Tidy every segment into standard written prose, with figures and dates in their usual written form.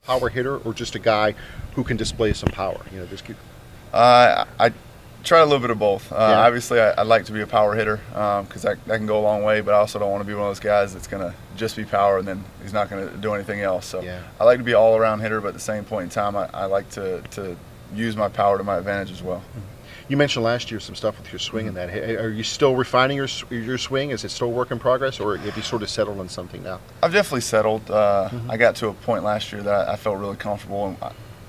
Power hitter or just a guy who can display some power? You know, this kid. I try a little bit of both. Yeah. Obviously, I'd like to be a power hitter because that can go a long way, but I also don't want to be one of those guys that's going to just be power and then he's not going to do anything else. So Yeah. I like to be an all-around hitter, but at the same point in time, I like to use my power to my advantage as well. You mentioned last year some stuff with your swing and that. Are you still refining your swing? Is it still a work in progress, or have you sort of settled on something now? I've definitely settled. I got to a point last year that I felt really comfortable, and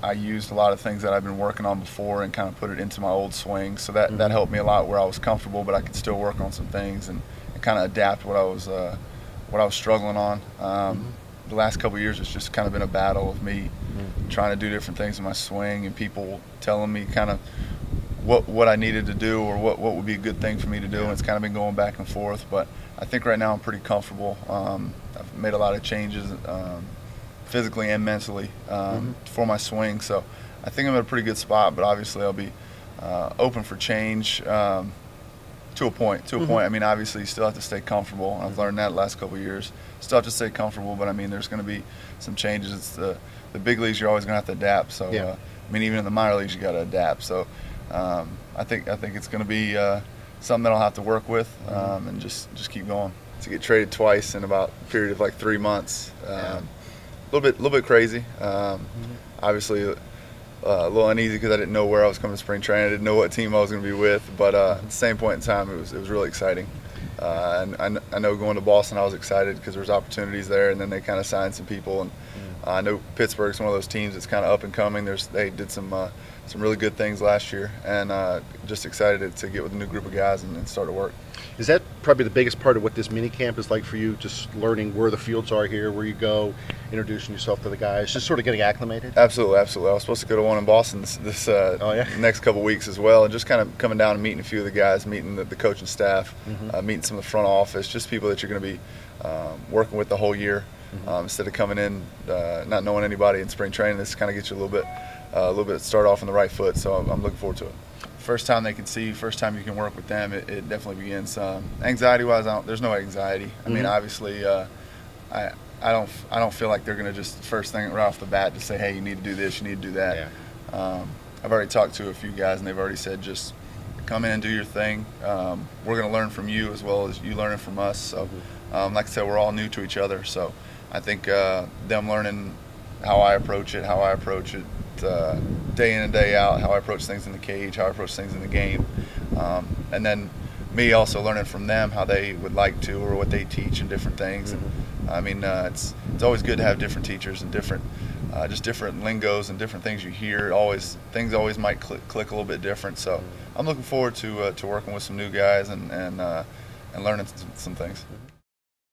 I used a lot of things that I've been working on before and kind of put it into my old swing. So that helped me a lot, where I was comfortable, but I could still work on some things and kind of adapt what I was struggling on. The last couple of years, it's just kind of been a battle of me trying to do different things in my swing, and people telling me kind of what I needed to do or what would be a good thing for me to do, and it's kind of been going back and forth. But I think right now I'm pretty comfortable. I've made a lot of changes physically and mentally for my swing, so I think I'm at a pretty good spot. But obviously I'll be open for change to a point. I mean, obviously you still have to stay comfortable, and I've learned that the last couple of years. Still have to stay comfortable, but I mean, there's going to be some changes. It's the big leagues, you're always going to have to adapt. So I mean, even in the minor leagues, you got to adapt. So I think it's going to be something that I'll have to work with and just keep going. To get traded twice in about a period of like 3 months, a little bit crazy. Obviously, a little uneasy because I didn't know where I was coming to spring training. I didn't know what team I was going to be with. But at the same point in time, it was really exciting. And I know going to Boston, I was excited because there was opportunities there, and then they kind of signed some people. And I know Pittsburgh's one of those teams that's kind of up and coming. They did some really good things last year, and just excited to get with a new group of guys and start to work. Is that probably the biggest part of what this mini camp is like for you? Just learning where the fields are here, where you go, introducing yourself to the guys, just sort of getting acclimated? Absolutely. I was supposed to go to one in Boston this next couple weeks as well, and just kind of coming down and meeting a few of the guys, meeting the coaching staff, meeting some of the front office, just people that you're going to be working with the whole year. Instead of coming in not knowing anybody in spring training, this kind of gets you a little bit start off on the right foot. So I'm looking forward to it. First time they can see you, first time you can work with them, it definitely begins. Anxiety-wise, there's no anxiety. I mean, obviously, I don't feel like they're going to just first thing right off the bat to say, hey, you need to do this, you need to do that. I've already talked to a few guys, and they've already said, just come in and do your thing. We're going to learn from you as well as you learning from us. So, like I said, we're all new to each other. So I think them learning how I approach it day in and day out, how I approach things in the cage, how I approach things in the game, and then me also learning from them how they would like to or what they teach and different things. And I mean, it's always good to have different teachers and different lingos and different things you hear. Things always might click a little bit different. So I'm looking forward to working with some new guys and learning some things.